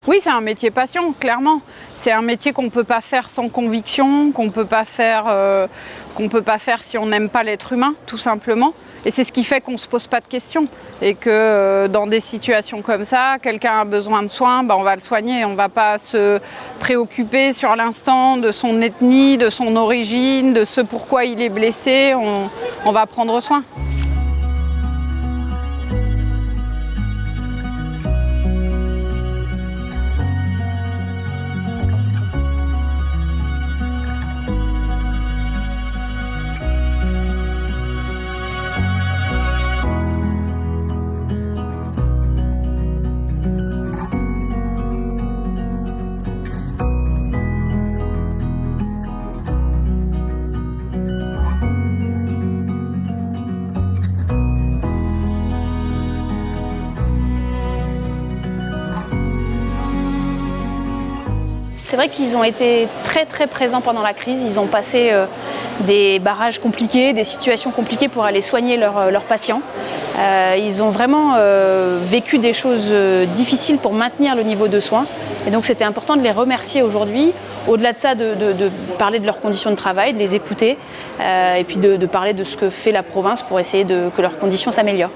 Oui, c'est un métier passion, clairement. C'est un métier qu'on ne peut pas faire sans conviction, qu'on ne peut pas faire si on n'aime pas l'être humain, tout simplement. Et c'est ce qui fait qu'on ne se pose pas de questions. Et que dans des situations comme ça, quelqu'un a besoin de soins, on va le soigner. On ne va pas se préoccuper sur l'instant de son ethnie, de son origine, de ce pourquoi il est blessé. On va prendre soin. C'est vrai qu'ils ont été très présents pendant la crise. Ils ont passé des barrages compliqués, des situations compliquées pour aller soigner leurs patients. Ils ont vraiment vécu des choses difficiles pour maintenir le niveau de soins. Et donc c'était important de les remercier aujourd'hui. Au-delà de ça, de parler de leurs conditions de travail, de les écouter et puis de parler de ce que fait la province pour essayer que leurs conditions s'améliorent.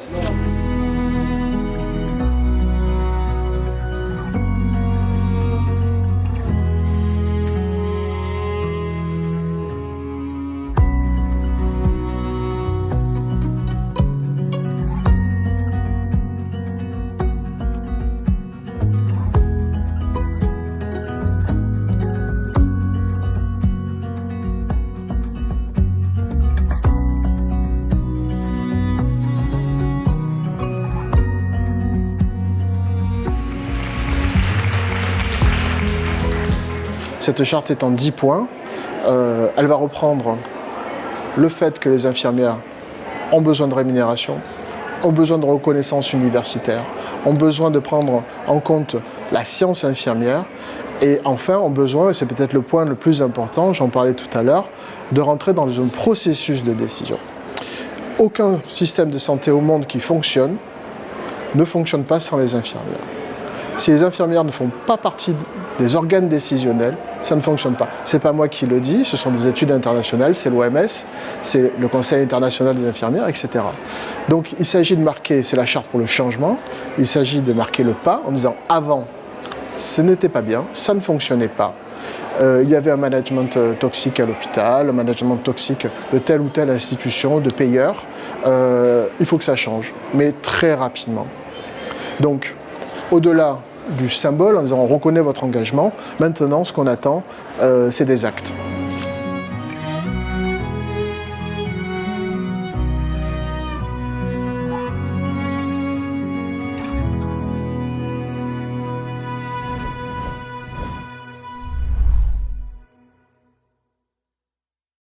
Cette charte est en 10 points. Elle va reprendre le fait que les infirmières ont besoin de rémunération, ont besoin de reconnaissance universitaire, ont besoin de prendre en compte la science infirmière et enfin ont besoin, et c'est peut-être le point le plus important, j'en parlais tout à l'heure, de rentrer dans un processus de décision. Aucun système de santé au monde qui fonctionne ne fonctionne pas sans les infirmières. Si les infirmières ne font pas partie des organes décisionnels, ça ne fonctionne pas. Ce n'est pas moi qui le dis, ce sont des études internationales, c'est l'OMS, c'est le Conseil international des infirmières, etc. Donc il s'agit de marquer, c'est la charte pour le changement, il s'agit de marquer le pas en disant avant, ce n'était pas bien, ça ne fonctionnait pas. Il y avait un management toxique à l'hôpital, un management toxique de telle ou telle institution, de payeurs. Il faut que ça change, mais très rapidement. Donc, au-delà du symbole, en disant on reconnaît votre engagement, maintenant ce qu'on attend, c'est des actes.